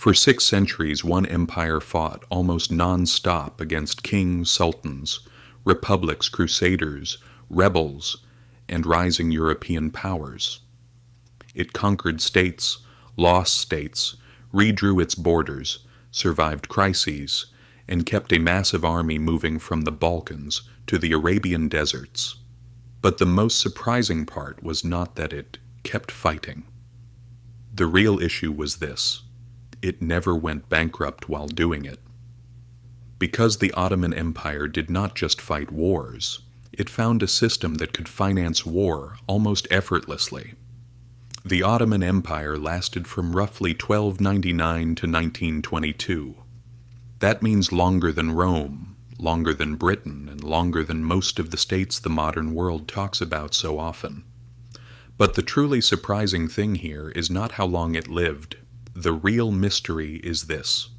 For 6 centuries, one empire fought almost non-stop against kings, sultans, republics, crusaders, rebels, and rising European powers. It conquered states, lost states, redrew its borders, survived crises, and kept a massive army moving from the Balkans to the Arabian deserts. But the most surprising part was not that it kept fighting. The real issue was this: it never went bankrupt while doing it. Because the Ottoman Empire did not just fight wars, it found a system that could finance war almost effortlessly. The Ottoman Empire lasted from roughly 1299 to 1922. That means longer than Rome, longer than Britain, and longer than most of the states the modern world talks about so often. But the truly surprising thing here is not how long it lived. The real mystery is this: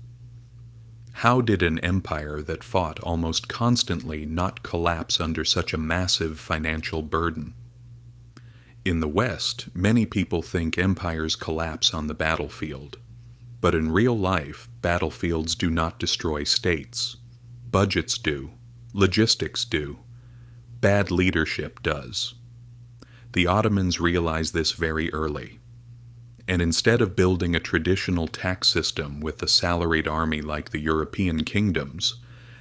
how did an empire that fought almost constantly not collapse under such a massive financial burden? In the West, many people think empires collapse on the battlefield. But in real life, battlefields do not destroy states. Budgets do. Logistics do. Bad leadership does. The Ottomans realized this very early. And instead of building a traditional tax system with a salaried army like the European kingdoms,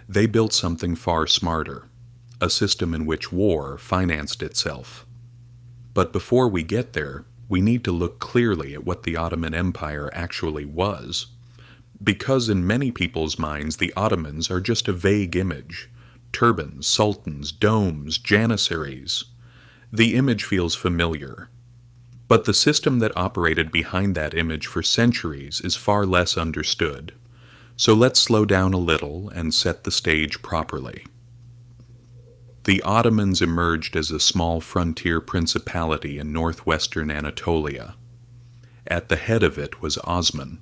they built something far smarter, a system in which war financed itself. But before we get there, we need to look clearly at what the Ottoman Empire actually was, because in many people's minds the Ottomans are just a vague image: turbans, sultans, domes, Janissaries. The image feels familiar. But the system that operated behind that image for centuries is far less understood. So let's slow down a little and set the stage properly. The Ottomans emerged as a small frontier principality in northwestern Anatolia. At the head of it was Osman.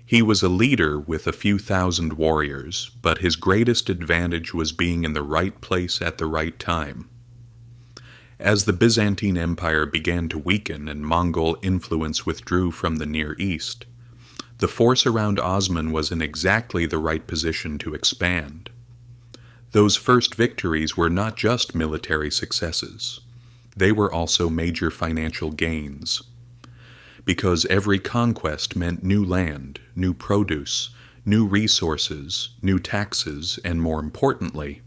He was a leader with a few thousand warriors, but his greatest advantage was being in the right place at the right time. As the Byzantine Empire began to weaken and Mongol influence withdrew from the Near East, the force around Osman was in exactly the right position to expand. Those first victories were not just military successes. They were also major financial gains. Because every conquest meant new land, new produce, new resources, new taxes, and more importantly,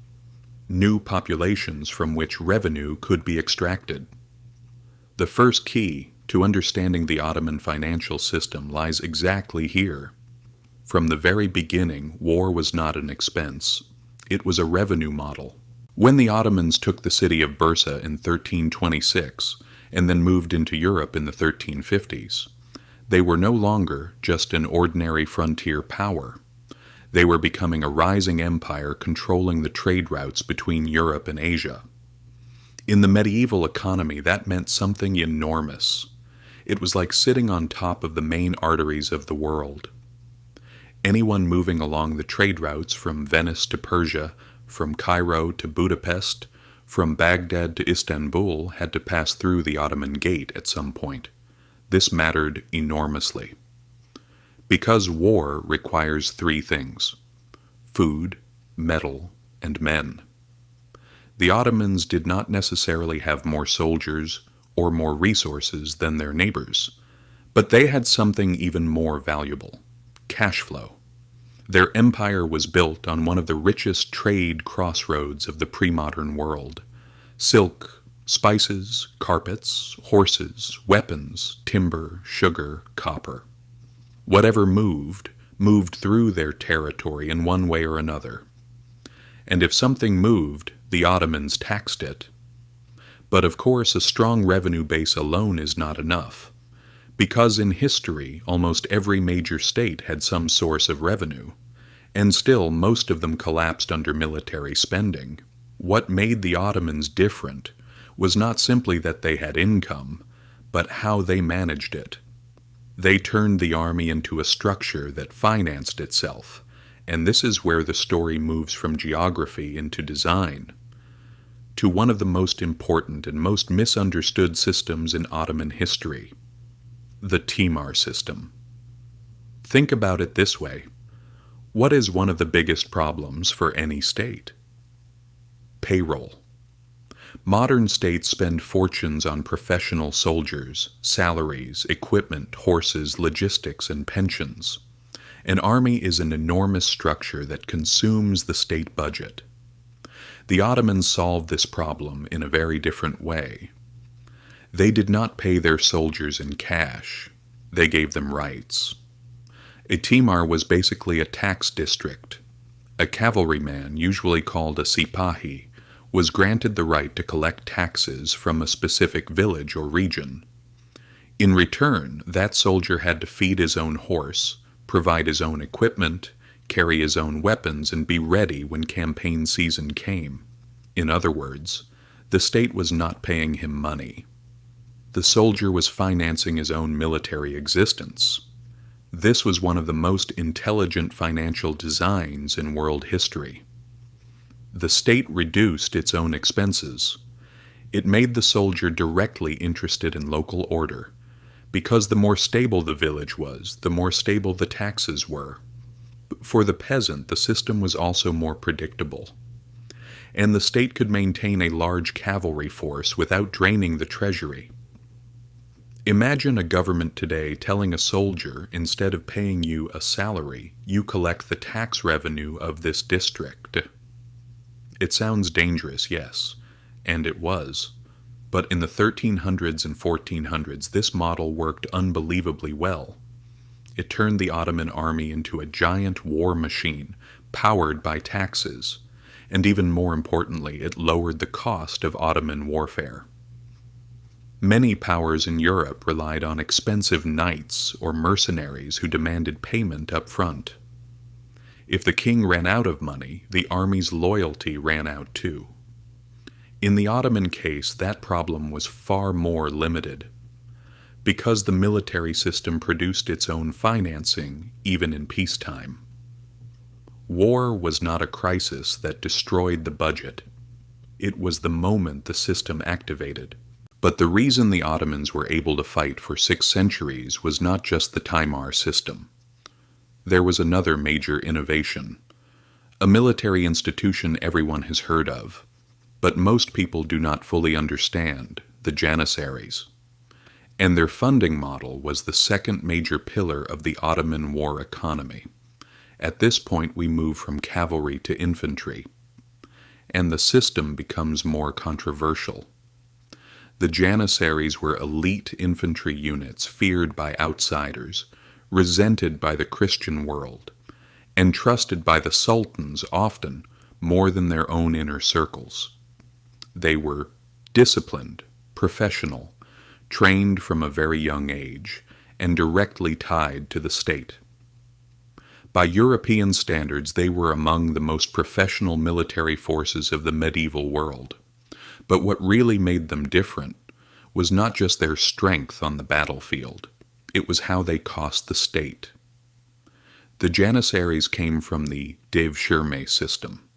new populations from which revenue could be extracted. The first key to understanding the Ottoman financial system lies exactly here. From the very beginning, war was not an expense. It was a revenue model. When the Ottomans took the city of Bursa in 1326 and then moved into Europe in the 1350s, they were no longer just an ordinary frontier power. They were becoming a rising empire controlling the trade routes between Europe and Asia. In the medieval economy, that meant something enormous. It was like sitting on top of the main arteries of the world. Anyone moving along the trade routes from Venice to Persia, from Cairo to Budapest, from Baghdad to Istanbul had to pass through the Ottoman Gate at some point. This mattered enormously. Because war requires 3 things: food, metal, and men. The Ottomans did not necessarily have more soldiers or more resources than their neighbors, but they had something even more valuable: cash flow. Their empire was built on one of the richest trade crossroads of the pre-modern world: silk, spices, carpets, horses, weapons, timber, sugar, copper. Whatever moved through their territory in one way or another. And if something moved, the Ottomans taxed it. But of course, a strong revenue base alone is not enough, because in history, almost every major state had some source of revenue, and still most of them collapsed under military spending. What made the Ottomans different was not simply that they had income, but how they managed it. They turned the army into a structure that financed itself, and this is where the story moves from geography into design, to one of the most important and most misunderstood systems in Ottoman history: the Timar system. Think about it this way. What is one of the biggest problems for any state? Payroll. Modern states spend fortunes on professional soldiers, salaries, equipment, horses, logistics, and pensions. An army is an enormous structure that consumes the state budget. The Ottomans solved this problem in a very different way. They did not pay their soldiers in cash. They gave them rights. A Timar was basically a tax district. A cavalryman, usually called a sipahi, was granted the right to collect taxes from a specific village or region. In return, that soldier had to feed his own horse, provide his own equipment, carry his own weapons, and be ready when campaign season came. In other words, the state was not paying him money. The soldier was financing his own military existence. This was one of the most intelligent financial designs in world history. The state reduced its own expenses. It made the soldier directly interested in local order, because the more stable the village was, the more stable the taxes were. For the peasant, the system was also more predictable. And the state could maintain a large cavalry force without draining the treasury. Imagine a government today telling a soldier, instead of paying you a salary, you collect the tax revenue of this district. It sounds dangerous, yes, and it was. But in the 1300s and 1400s, this model worked unbelievably well. It turned the Ottoman army into a giant war machine, powered by taxes, and even more importantly, it lowered the cost of Ottoman warfare. Many powers in Europe relied on expensive knights or mercenaries who demanded payment up front. If the king ran out of money, the army's loyalty ran out too. In the Ottoman case, that problem was far more limited. Because the military system produced its own financing, even in peacetime. War was not a crisis that destroyed the budget. It was the moment the system activated. But the reason the Ottomans were able to fight for 6 centuries was not just the Timar system. There was another major innovation, a military institution everyone has heard of, but most people do not fully understand, the Janissaries. And their funding model was the second major pillar of the Ottoman war economy. At this point we move from cavalry to infantry, and the system becomes more controversial. The Janissaries were elite infantry units feared by outsiders, resented by the Christian world, and trusted by the sultans often more than their own inner circles. They were disciplined, professional, trained from a very young age, and directly tied to the state. By European standards, they were among the most professional military forces of the medieval world. But what really made them different was not just their strength on the battlefield, it was how they cost the state. The Janissaries came from the Devshirme System.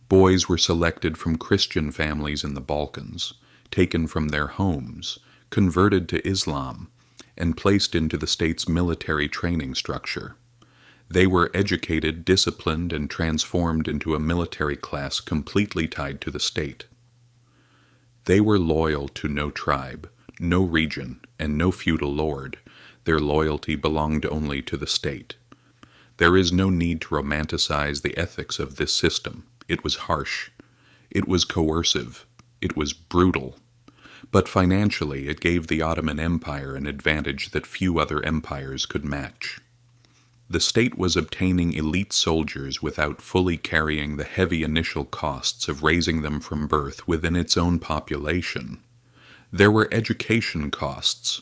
Boys were selected from Christian families in the Balkans, taken from their homes, converted to Islam, and placed into the state's military training structure. They were educated, disciplined, and transformed into a military class completely tied to the state. They were loyal to no tribe, no region, and no feudal lord. Their loyalty belonged only to the state. There is no need to romanticize the ethics of this system. It was harsh. It was coercive. It was brutal. But financially, it gave the Ottoman Empire an advantage that few other empires could match. The state was obtaining elite soldiers without fully carrying the heavy initial costs of raising them from birth within its own population. There were education costs,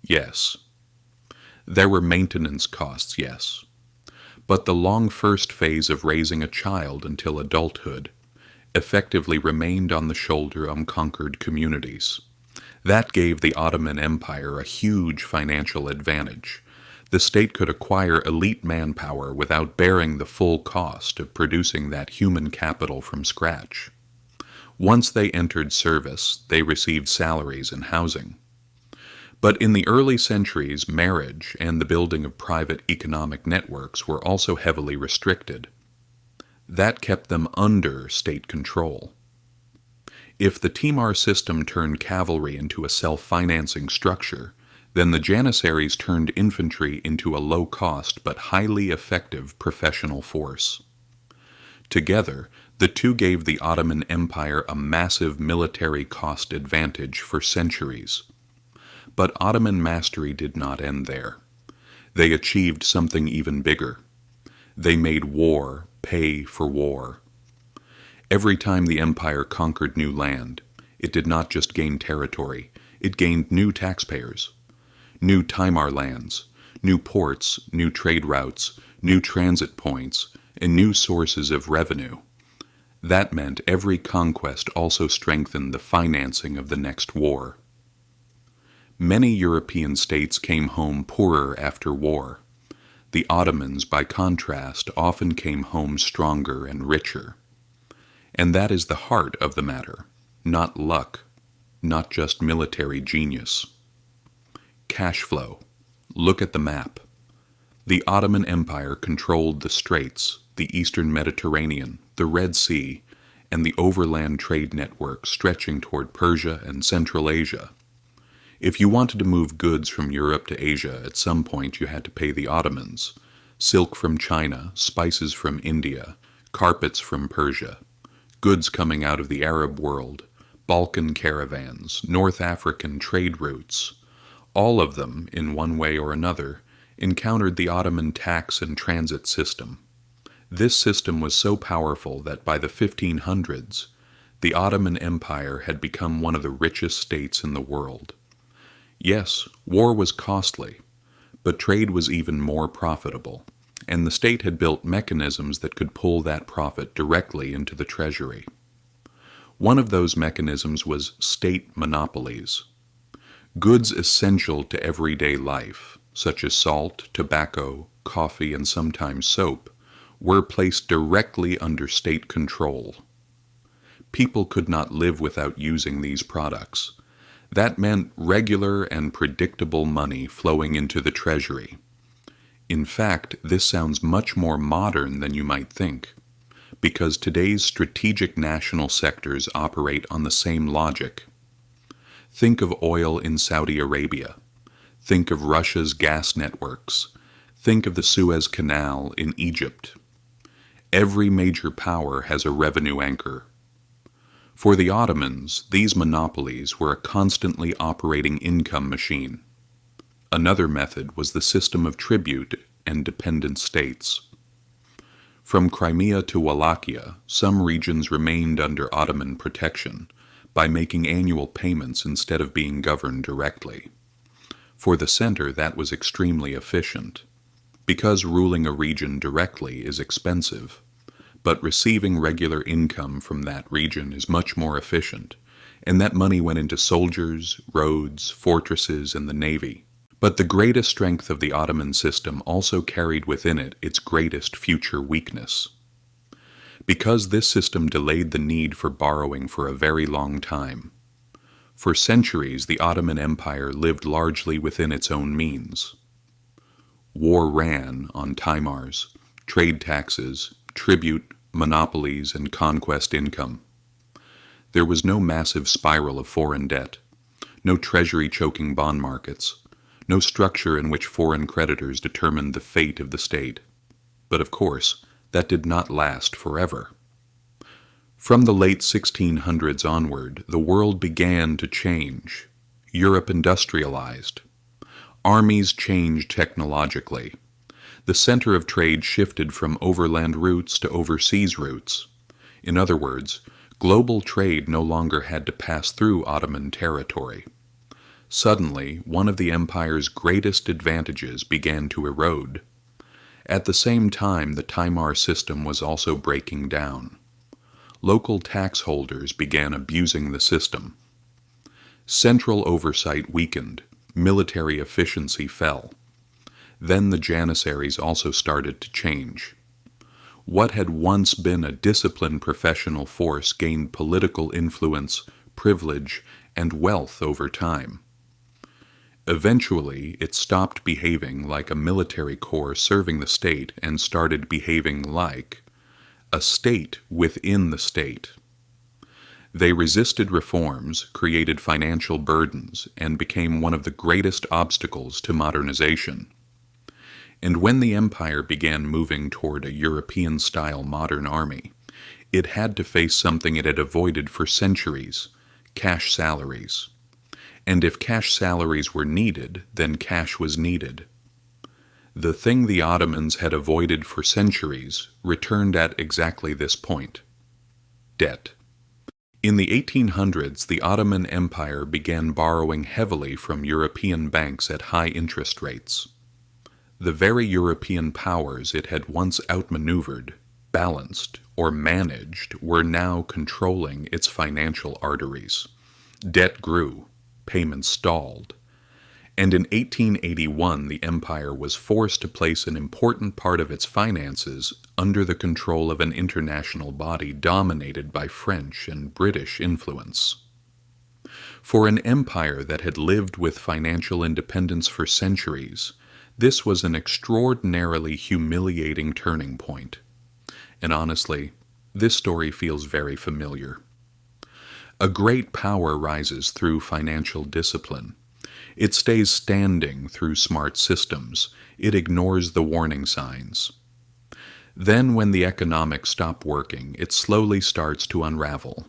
yes. There were maintenance costs, yes. But the long first phase of raising a child until adulthood effectively remained on the shoulder of conquered communities. That gave the Ottoman Empire a huge financial advantage. The state could acquire elite manpower without bearing the full cost of producing that human capital from scratch. Once they entered service, they received salaries and housing. But in the early centuries, marriage and the building of private economic networks were also heavily restricted. That kept them under state control. If the Timar system turned cavalry into a self-financing structure, then the Janissaries turned infantry into a low-cost but highly effective professional force. Together, the two gave the Ottoman Empire a massive military cost advantage for centuries. But Ottoman mastery did not end there. They achieved something even bigger. They made war pay for war. Every time the empire conquered new land, it did not just gain territory, it gained new taxpayers, new Timar lands, new ports, new trade routes, new transit points, and new sources of revenue. That meant every conquest also strengthened the financing of the next war. Many European states came home poorer after war. The Ottomans, by contrast, often came home stronger and richer. And that is the heart of the matter, not luck, not just military genius. Cash flow. Look at the map. The Ottoman Empire controlled the Straits, the Eastern Mediterranean, the Red Sea, and the overland trade network stretching toward Persia and Central Asia. If you wanted to move goods from Europe to Asia, at some point you had to pay the Ottomans. Silk from China, spices from India, carpets from Persia, goods coming out of the Arab world, Balkan caravans, North African trade routes. All of them, in one way or another, encountered the Ottoman tax and transit system. This system was so powerful that by the 1500s, the Ottoman Empire had become one of the richest states in the world. Yes, war was costly, but trade was even more profitable, and the state had built mechanisms that could pull that profit directly into the treasury. One of those mechanisms was state monopolies. Goods essential to everyday life, such as salt, tobacco, coffee, and sometimes soap, were placed directly under state control. People could not live without using these products. That meant regular and predictable money flowing into the treasury. In fact, this sounds much more modern than you might think, because today's strategic national sectors operate on the same logic. Think of oil in Saudi Arabia. Think of Russia's gas networks. Think of the Suez Canal in Egypt. Every major power has a revenue anchor. For the Ottomans, these monopolies were a constantly operating income machine. Another method was the system of tribute and dependent states. From Crimea to Wallachia, some regions remained under Ottoman protection by making annual payments instead of being governed directly. For the center, that was extremely efficient, because ruling a region directly is expensive. But receiving regular income from that region is much more efficient, and that money went into soldiers, roads, fortresses, and the navy. But the greatest strength of the Ottoman system also carried within it its greatest future weakness. Because this system delayed the need for borrowing for a very long time. For centuries, the Ottoman Empire lived largely within its own means. War ran on Timars, trade taxes, tribute, monopolies, and conquest income. There was no massive spiral of foreign debt, no treasury-choking bond markets, no structure in which foreign creditors determined the fate of the state. But of course, that did not last forever. From the late 1600s onward, the world began to change. Europe industrialized. Armies changed technologically. The center of trade shifted from overland routes to overseas routes. In other words, global trade no longer had to pass through Ottoman territory. Suddenly, one of the empire's greatest advantages began to erode. At the same time, the Timar system was also breaking down. Local tax holders began abusing the system. Central oversight weakened. Military efficiency fell. Then the Janissaries also started to change. What had once been a disciplined professional force gained political influence, privilege, and wealth over time. Eventually, it stopped behaving like a military corps serving the state and started behaving like a state within the state. They resisted reforms, created financial burdens, and became one of the greatest obstacles to modernization. And when the empire began moving toward a European-style modern army, it had to face something it had avoided for centuries: cash salaries. And if cash salaries were needed, then cash was needed. The thing the Ottomans had avoided for centuries returned at exactly this point: debt. In the 1800s, the Ottoman Empire began borrowing heavily from European banks at high interest rates. The very European powers it had once outmaneuvered, balanced, or managed were now controlling its financial arteries. Debt grew, payments stalled, and in 1881 the empire was forced to place an important part of its finances under the control of an international body dominated by French and British influence. For an empire that had lived with financial independence for centuries, this was an extraordinarily humiliating turning point. And honestly, this story feels very familiar. A great power rises through financial discipline. It stays standing through smart systems. It ignores the warning signs. Then, when the economics stop working, it slowly starts to unravel.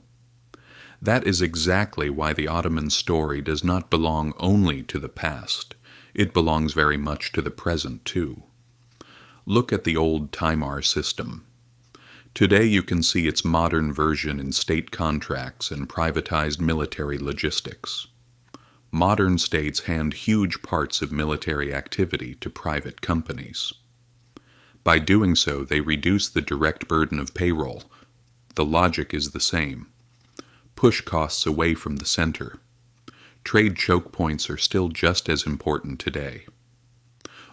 That is exactly why the Ottoman story does not belong only to the past. It belongs very much to the present, too. Look at the old Timar system. Today you can see its modern version in state contracts and privatized military logistics. Modern states hand huge parts of military activity to private companies. By doing so, they reduce the direct burden of payroll. The logic is the same. Push costs away from the center. Trade choke points are still just as important today.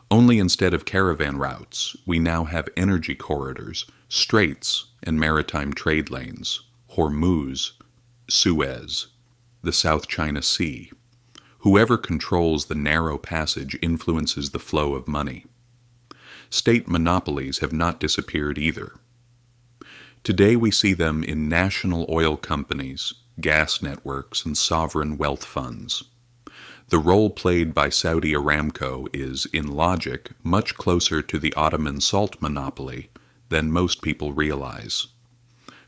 Only instead of caravan routes, we now have energy corridors, straits, and maritime trade lanes: Hormuz, Suez, the South China Sea. Whoever controls the narrow passage influences the flow of money. State monopolies have not disappeared either. Today we see them in national oil companies, gas networks, and sovereign wealth funds. The role played by Saudi Aramco is, in logic, much closer to the Ottoman salt monopoly than most people realize.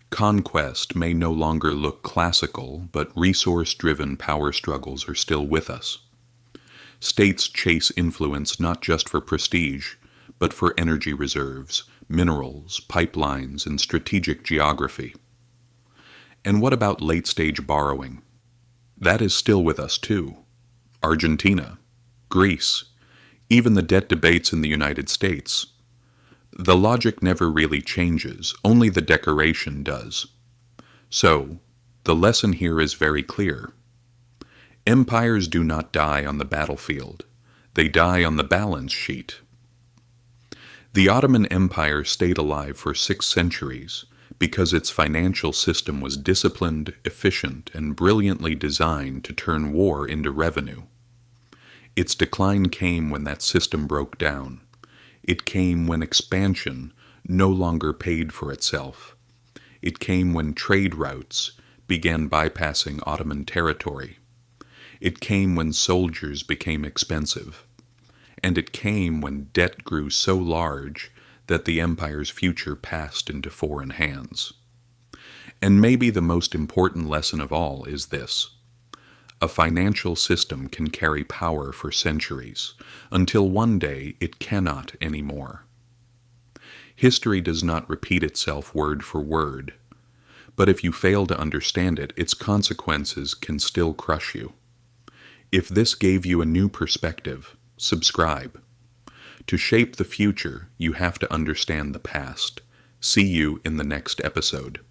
Conquest may no longer look classical, but resource-driven power struggles are still with us. States chase influence not just for prestige, but for energy reserves, minerals, pipelines, and strategic geography. And what about late-stage borrowing? That is still with us too. Argentina, Greece, even the debt debates in the United States. The logic never really changes, only the decoration does. So, the lesson here is very clear. Empires do not die on the battlefield. They die on the balance sheet. The Ottoman Empire stayed alive for 6 centuries because its financial system was disciplined, efficient, and brilliantly designed to turn war into revenue. Its decline came when that system broke down. It came when expansion no longer paid for itself. It came when trade routes began bypassing Ottoman territory. It came when soldiers became expensive. And it came when debt grew so large that the empire's future passed into foreign hands. And maybe the most important lesson of all is this: a financial system can carry power for centuries, until one day it cannot anymore. History does not repeat itself word for word, but if you fail to understand it, its consequences can still crush you. If this gave you a new perspective, subscribe. To shape the future, you have to understand the past. See you in the next episode.